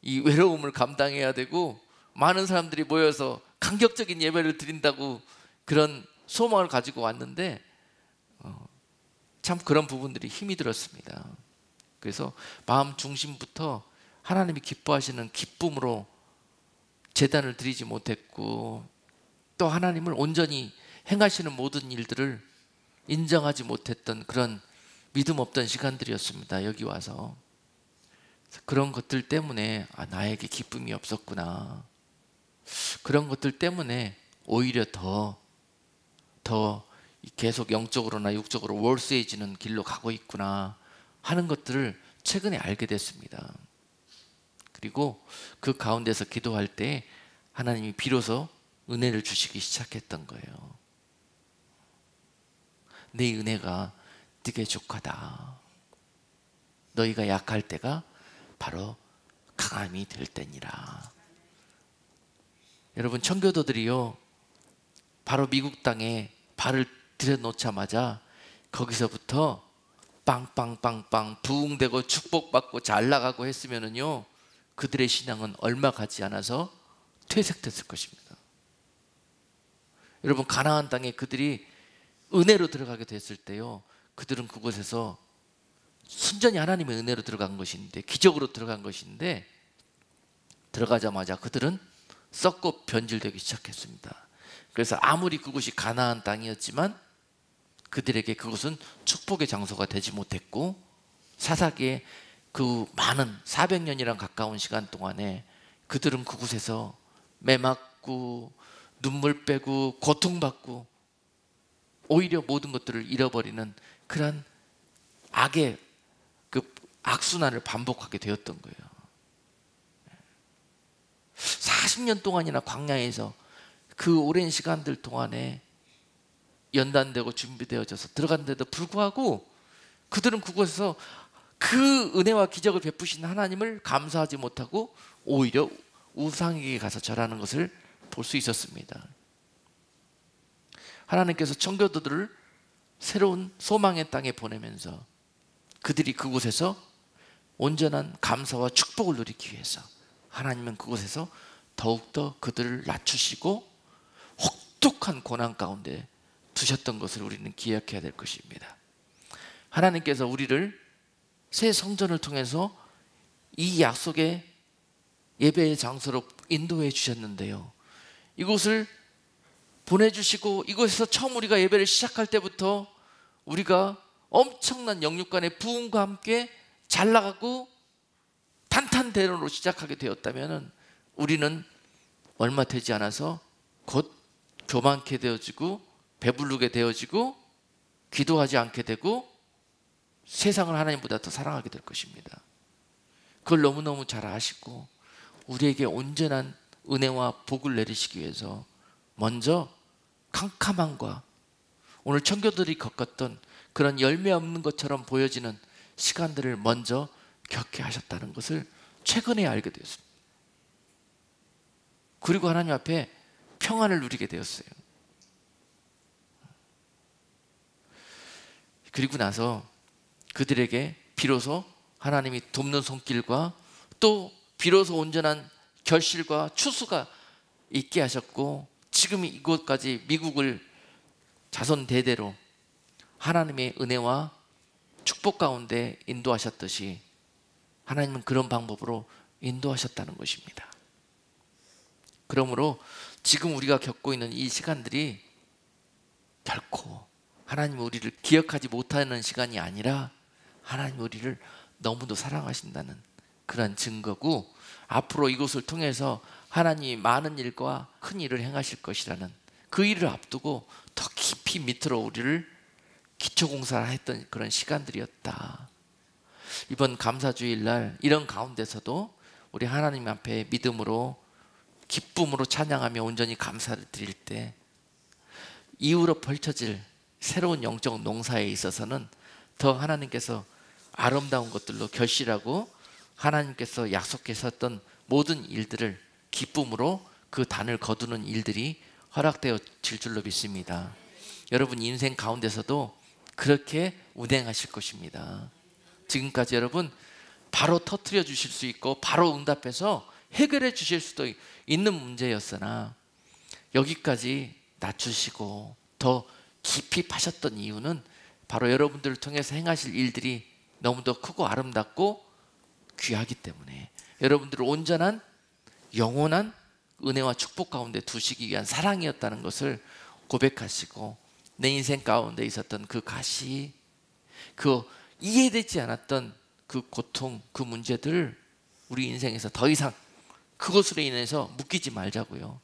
이 외로움을 감당해야 되고, 많은 사람들이 모여서 감격적인 예배를 드린다고 그런 소망을 가지고 왔는데 참 그런 부분들이 힘이 들었습니다. 그래서 마음 중심부터 하나님이 기뻐하시는 기쁨으로 제단을 드리지 못했고, 또 하나님을 온전히 행하시는 모든 일들을 인정하지 못했던 그런 믿음 없던 시간들이었습니다. 여기 와서 그런 것들 때문에 나에게 기쁨이 없었구나, 그런 것들 때문에 오히려 더 계속 영적으로나 육적으로 월세해지는 길로 가고 있구나 하는 것들을 최근에 알게 됐습니다. 그리고 그 가운데서 기도할 때 하나님이 비로소 은혜를 주시기 시작했던 거예요. 내 은혜가 네게 족하다. 너희가 약할 때가 바로 강함이 될 때니라. 여러분, 청교도들이요, 바로 미국 땅에 발을 들여놓자마자 거기서부터 빵빵빵빵 부흥되고 축복받고 잘 나가고 했으면은요, 그들의 신앙은 얼마 가지 않아서 퇴색됐을 것입니다. 여러분, 가나안 땅에 그들이 은혜로 들어가게 됐을 때요, 그들은 그곳에서 순전히 하나님의 은혜로 들어간 것인데, 기적으로 들어간 것인데, 들어가자마자 그들은 썩고 변질되기 시작했습니다. 그래서 아무리 그곳이 가나안 땅이었지만 그들에게 그것은 축복의 장소가 되지 못했고, 사사기에 그 많은 400년이란 가까운 시간 동안에 그들은 그곳에서 매맞고 눈물 빼고 고통받고 오히려 모든 것들을 잃어버리는 그런 악의 그 악순환을 반복하게 되었던 거예요. 40년 동안이나 광야에서 그 오랜 시간들 동안에 연단되고 준비되어져서 들어갔는데도 불구하고 그들은 그곳에서 그 은혜와 기적을 베푸신 하나님을 감사하지 못하고 오히려 우상에게 가서 절하는 것을 볼 수 있었습니다. 하나님께서 청교도들을 새로운 소망의 땅에 보내면서 그들이 그곳에서 온전한 감사와 축복을 누리기 위해서 하나님은 그곳에서 더욱더 그들을 낮추시고 혹독한 고난 가운데 두셨던 것을 우리는 기억해야 될 것입니다. 하나님께서 우리를 새 성전을 통해서 이 약속의 예배의 장소로 인도해 주셨는데요, 이곳을 보내주시고 이곳에서 처음 우리가 예배를 시작할 때부터 우리가 엄청난 영육간의 부흥과 함께 잘 나가고 탄탄대로로 시작하게 되었다면 우리는 얼마 되지 않아서 곧 교만케 되어지고 배부르게 되어지고 기도하지 않게 되고 세상을 하나님보다 더 사랑하게 될 것입니다. 그걸 너무너무 잘 아시고 우리에게 온전한 은혜와 복을 내리시기 위해서 먼저 캄캄함과 오늘 청교들이 겪었던 그런 열매 없는 것처럼 보여지는 시간들을 먼저 겪게 하셨다는 것을 최근에 알게 되었습니다. 그리고 하나님 앞에 평안을 누리게 되었어요. 그리고 나서 그들에게 비로소 하나님이 돕는 손길과 또 비로소 온전한 결실과 추수가 있게 하셨고, 지금 이곳까지 미국을 자손 대대로 하나님의 은혜와 축복 가운데 인도하셨듯이 하나님은 그런 방법으로 인도하셨다는 것입니다. 그러므로 지금 우리가 겪고 있는 이 시간들이 결코 하나님 우리를 기억하지 못하는 시간이 아니라 하나님 우리를 너무도 사랑하신다는 그런 증거고, 앞으로 이곳을 통해서 하나님이 많은 일과 큰 일을 행하실 것이라는 그 일을 앞두고 더 깊이 밑으로 우리를 기초공사를 했던 그런 시간들이었다. 이번 감사주일날 이런 가운데서도 우리 하나님 앞에 믿음으로 기쁨으로 찬양하며 온전히 감사를 드릴 때 이후로 펼쳐질 새로운 영적 농사에 있어서는 더 하나님께서 아름다운 것들로 결실하고 하나님께서 약속하셨던 모든 일들을 기쁨으로 그 단을 거두는 일들이 허락되어질 줄로 믿습니다. 여러분 인생 가운데서도 그렇게 운행하실 것입니다. 지금까지 여러분 바로 터뜨려 주실 수 있고 바로 응답해서 해결해 주실 수도 있는 문제였으나 여기까지 낮추시고 더 깊이 파셨던 이유는 바로 여러분들을 통해서 행하실 일들이 너무도 크고 아름답고 귀하기 때문에 여러분들을 온전한 영원한 은혜와 축복 가운데 두시기 위한 사랑이었다는 것을 고백하시고, 내 인생 가운데 있었던 그 가시, 그 이해되지 않았던 그 고통, 그 문제들 우리 인생에서 더 이상 그것으로 인해서 묶이지 말자고요.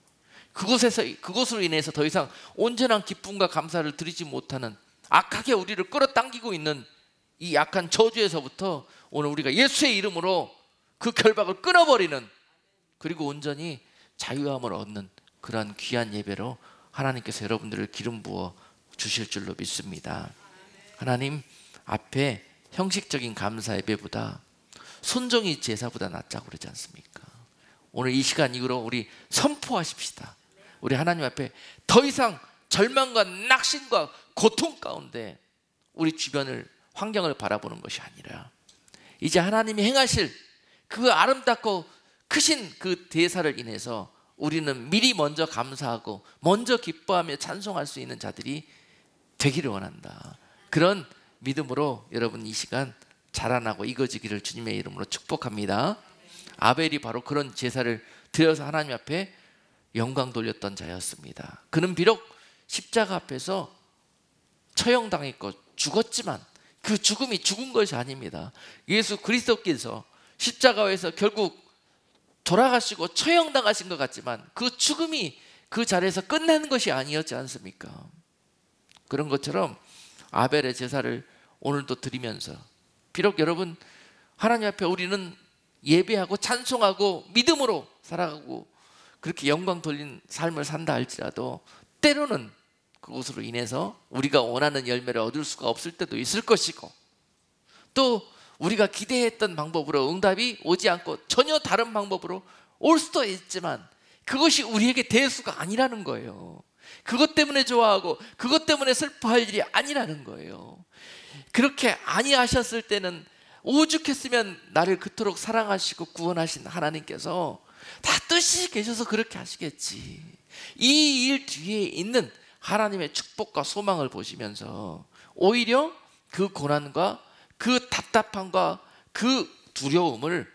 그것으로 인해서 더 이상 온전한 기쁨과 감사를 드리지 못하는 악하게 우리를 끌어당기고 있는 이 약한 저주에서부터 오늘 우리가 예수의 이름으로 그 결박을 끊어버리는, 그리고 온전히 자유함을 얻는 그러한 귀한 예배로 하나님께서 여러분들을 기름 부어 주실 줄로 믿습니다. 하나님 앞에 형식적인 감사 예배보다 순종이 제사보다 낫다고 그러지 않습니까? 오늘 이 시간 이후로 우리 선포하십시다. 우리 하나님 앞에 더 이상 절망과 낙심과 고통 가운데 우리 주변을, 환경을 바라보는 것이 아니라 이제 하나님이 행하실 그 아름답고 크신 그 대사를 인해서 우리는 미리 먼저 감사하고 먼저 기뻐하며 찬송할 수 있는 자들이 되기를 원한다. 그런 믿음으로 여러분 이 시간 자라나고 익어지기를 주님의 이름으로 축복합니다. 아벨이 바로 그런 제사를 드려서 하나님 앞에 영광 돌렸던 자였습니다. 그는 비록 십자가 앞에서 처형당했고 죽었지만 그 죽음이 죽은 것이 아닙니다. 예수 그리스도께서 십자가에서 결국 돌아가시고 처형당하신 것 같지만 그 죽음이 그 자리에서 끝나는 것이 아니었지 않습니까? 그런 것처럼 아벨의 제사를 오늘도 드리면서 비록 여러분 하나님 앞에 우리는 예배하고 찬송하고 믿음으로 살아가고 그렇게 영광 돌린 삶을 산다 할지라도 때로는 그것으로 인해서 우리가 원하는 열매를 얻을 수가 없을 때도 있을 것이고, 또 우리가 기대했던 방법으로 응답이 오지 않고 전혀 다른 방법으로 올 수도 있지만 그것이 우리에게 대수가 아니라는 거예요. 그것 때문에 좋아하고 그것 때문에 슬퍼할 일이 아니라는 거예요. 그렇게 아니하셨을 때는 오죽했으면 나를 그토록 사랑하시고 구원하신 하나님께서 다 뜻이 계셔서 그렇게 하시겠지. 이 일 뒤에 있는 하나님의 축복과 소망을 보시면서 오히려 그 고난과 그 답답함과 그 두려움을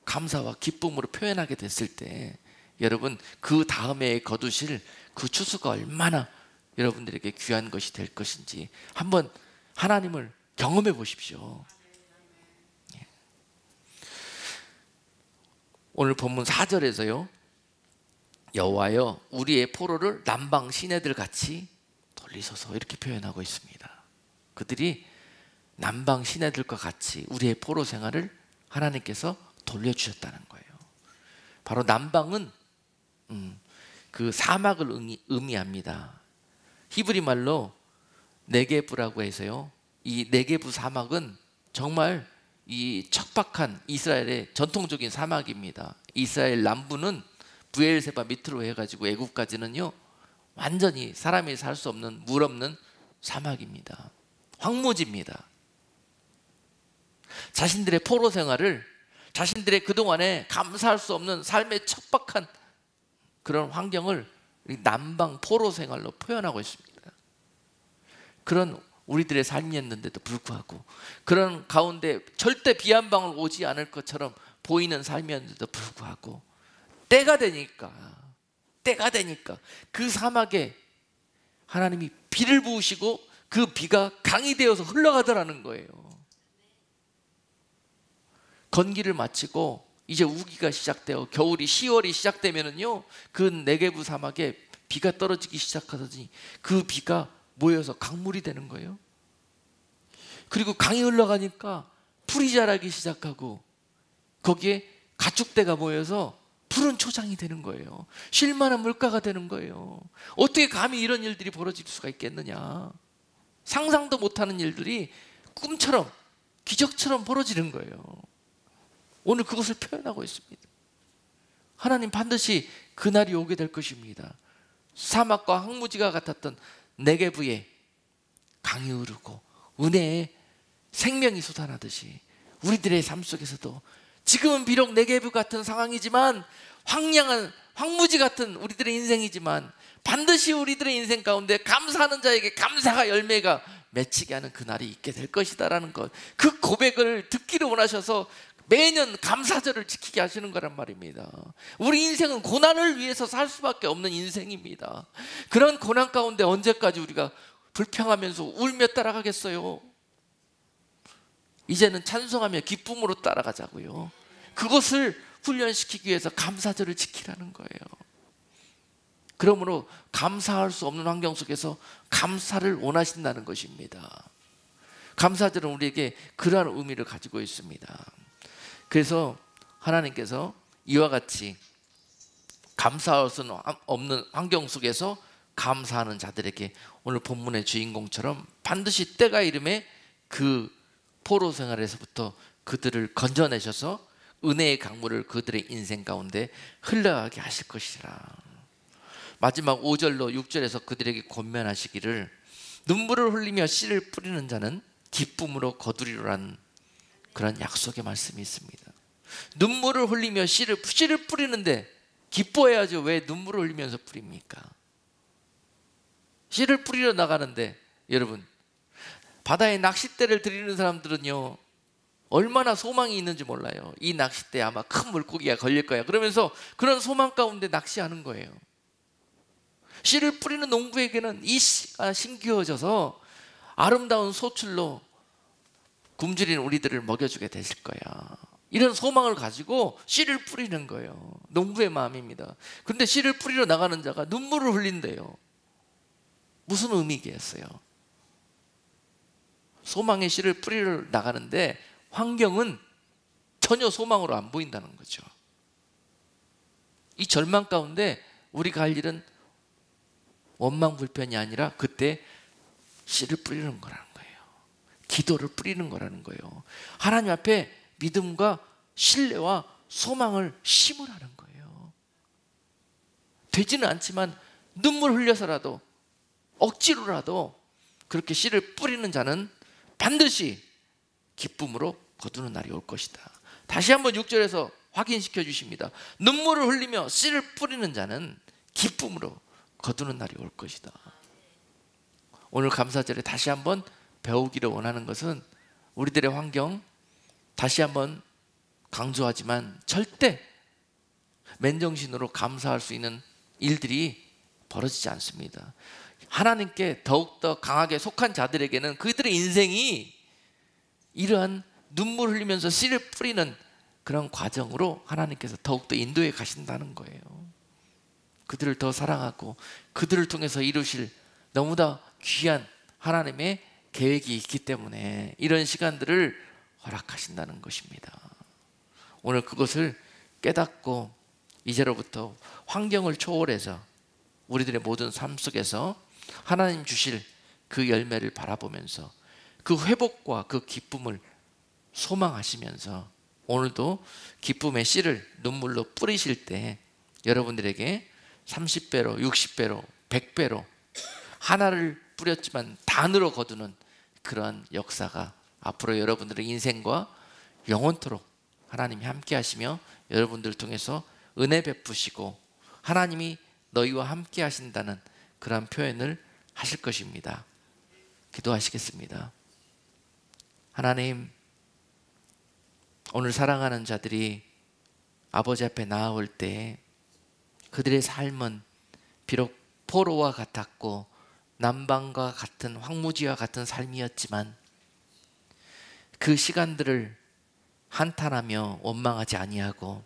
감사와 기쁨으로 표현하게 됐을 때 여러분 그 다음에 거두실 그 추수가 얼마나 여러분들에게 귀한 것이 될 것인지 한번 하나님을 경험해 보십시오. 오늘 본문 4절에서요, 여호와여 우리의 포로를 남방 시내들 같이 돌리소서 이렇게 표현하고 있습니다. 그들이 남방 시내들과 같이 우리의 포로 생활을 하나님께서 돌려주셨다는 거예요. 바로 남방은 그 사막을 의미합니다. 히브리 말로 네게브라고 해서요, 이 네게브 사막은 정말 이 척박한 이스라엘의 전통적인 사막입니다. 이스라엘 남부는 브엘세바 밑으로 해가지고 애굽까지는요 완전히 사람이 살 수 없는 물 없는 사막입니다. 황무지입니다. 자신들의 포로 생활을, 자신들의 그동안에 감사할 수 없는 삶의 척박한 그런 환경을 남방 포로 생활로 표현하고 있습니다. 그런 우리들의 삶이었는데도 불구하고, 그런 가운데 절대 비 한 방울 오지 않을 것처럼 보이는 삶이었는데도 불구하고 때가 되니까 그 사막에 하나님이 비를 부으시고 그 비가 강이 되어서 흘러가더라는 거예요. 건기를 마치고 이제 우기가 시작되어 겨울이 10월이 시작되면은요 그 네게브 사막에 비가 떨어지기 시작하더니 그 비가 모여서 강물이 되는 거예요. 그리고 강이 흘러가니까 풀이 자라기 시작하고 거기에 가축대가 모여서 푸른 초장이 되는 거예요. 쉴만한 물가가 되는 거예요. 어떻게 감히 이런 일들이 벌어질 수가 있겠느냐. 상상도 못하는 일들이 꿈처럼 기적처럼 벌어지는 거예요. 오늘 그것을 표현하고 있습니다. 하나님 반드시 그날이 오게 될 것입니다. 사막과 황무지가 같았던 네게브에 강이 흐르고 은혜의 생명이 솟아나듯이 우리들의 삶 속에서도 지금은 비록 네게브 같은 상황이지만 황량한 황무지 같은 우리들의 인생이지만 반드시 우리들의 인생 가운데 감사하는 자에게 감사가 열매가 맺히게 하는 그날이 있게 될 것이다라는 것, 그 고백을 듣기를 원하셔서 매년 감사절을 지키게 하시는 거란 말입니다. 우리 인생은 고난을 위해서 살 수밖에 없는 인생입니다. 그런 고난 가운데 언제까지 우리가 불평하면서 울며 따라가겠어요? 이제는 찬송하며 기쁨으로 따라가자고요. 그것을 훈련시키기 위해서 감사절을 지키라는 거예요. 그러므로 감사할 수 없는 환경 속에서 감사를 원하신다는 것입니다. 감사절은 우리에게 그러한 의미를 가지고 있습니다. 그래서 하나님께서 이와 같이 감사할 수는 없는 환경 속에서 감사하는 자들에게 오늘 본문의 주인공처럼 반드시 때가 이름에 그 포로 생활에서부터 그들을 건져내셔서 은혜의 강물을 그들의 인생 가운데 흘러가게 하실 것이라. 마지막 5절로 6절에서 그들에게 권면하시기를 눈물을 흘리며 씨를 뿌리는 자는 기쁨으로 거두리로라는 그런 약속의 말씀이 있습니다. 눈물을 흘리며 씨를 뿌리는데 기뻐해야죠. 왜 눈물을 흘리면서 뿌립니까? 씨를 뿌리러 나가는데, 여러분, 바다에 낚싯대를 들이는 사람들은요 얼마나 소망이 있는지 몰라요. 이 낚싯대에 아마 큰 물고기가 걸릴 거야, 그러면서 그런 소망 가운데 낚시하는 거예요. 씨를 뿌리는 농부에게는 이 씨가 심기어져서 아름다운 소출로 굶주린 우리들을 먹여주게 되실 거야, 이런 소망을 가지고 씨를 뿌리는 거예요. 농부의 마음입니다. 그런데 씨를 뿌리러 나가는 자가 눈물을 흘린대요. 무슨 의미겠어요? 소망의 씨를 뿌리러 나가는데 환경은 전혀 소망으로 안 보인다는 거죠. 이 절망 가운데 우리가 할 일은 원망불편이 아니라 그때 씨를 뿌리는 거라는 거예요. 기도를 뿌리는 거라는 거예요. 하나님 앞에 믿음과 신뢰와 소망을 심으라는 거예요. 되지는 않지만 눈물 흘려서라도 억지로라도 그렇게 씨를 뿌리는 자는 반드시 기쁨으로 거두는 날이 올 것이다. 다시 한번 6절에서 확인시켜 주십니다. 눈물을 흘리며 씨를 뿌리는 자는 기쁨으로 거두는 날이 올 것이다. 오늘 감사절에 다시 한번 배우기를 원하는 것은 우리들의 환경, 다시 한번 강조하지만 절대 맨정신으로 감사할 수 있는 일들이 벌어지지 않습니다. 하나님께 더욱더 강하게 속한 자들에게는 그들의 인생이 이러한 눈물 흘리면서 씨를 뿌리는 그런 과정으로 하나님께서 더욱더 인도해 가신다는 거예요. 그들을 더 사랑하고 그들을 통해서 이루실 너무나 귀한 하나님의 계획이 있기 때문에 이런 시간들을 허락하신다는 것입니다. 오늘 그것을 깨닫고 이제로부터 환경을 초월해서 우리들의 모든 삶 속에서 하나님 주실 그 열매를 바라보면서 그 회복과 그 기쁨을 소망하시면서 오늘도 기쁨의 씨를 눈물로 뿌리실 때 여러분들에게 30배로 60배로 100배로 하나를 뿌렸지만 단으로 거두는 그러한 역사가 앞으로 여러분들의 인생과 영원토록 하나님이 함께 하시며 여러분들을 통해서 은혜 베푸시고 하나님이 너희와 함께 하신다는 그런 표현을 하실 것입니다. 기도하시겠습니다. 하나님, 오늘 사랑하는 자들이 아버지 앞에 나아올 때 그들의 삶은 비록 포로와 같았고 남방과 같은 황무지와 같은 삶이었지만 그 시간들을 한탄하며 원망하지 아니하고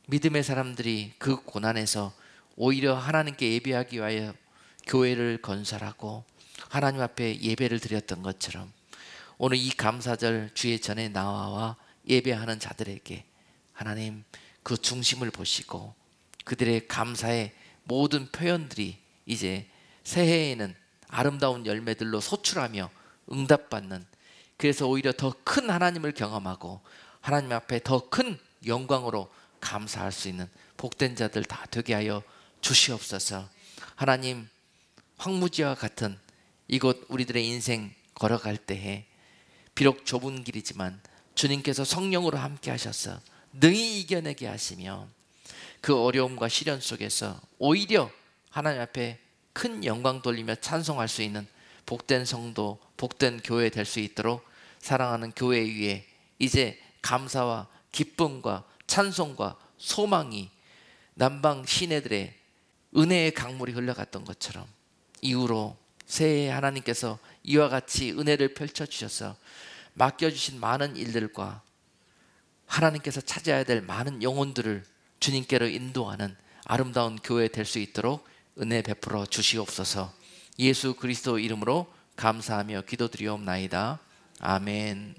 믿음의 사람들이 그 고난에서 오히려 하나님께 예배하기 위하여 교회를 건설하고 하나님 앞에 예배를 드렸던 것처럼 오늘 이 감사절 주의 전에 나와 예배하는 자들에게 하나님 그 중심을 보시고 그들의 감사의 모든 표현들이 이제 새해에는 아름다운 열매들로 소출하며 응답받는, 그래서 오히려 더 큰 하나님을 경험하고 하나님 앞에 더 큰 영광으로 감사할 수 있는 복된 자들 다 되게 하여 주시옵소서. 하나님, 황무지와 같은 이곳 우리들의 인생 걸어갈 때에 비록 좁은 길이지만 주님께서 성령으로 함께 하셔서 능히 이겨내게 하시며 그 어려움과 시련 속에서 오히려 하나님 앞에 큰 영광 돌리며 찬송할 수 있는 복된 성도, 복된 교회 될 수 있도록 사랑하는 교회 위에 이제 감사와 기쁨과 찬송과 소망이 남방 시내들의 은혜의 강물이 흘러갔던 것처럼 이후로 새해에 하나님께서 이와 같이 은혜를 펼쳐주셔서 맡겨주신 많은 일들과 하나님께서 찾아야 될 많은 영혼들을 주님께로 인도하는 아름다운 교회 될 수 있도록 은혜 베풀어 주시옵소서. 예수 그리스도 이름으로 감사하며 기도드리옵나이다. 아멘.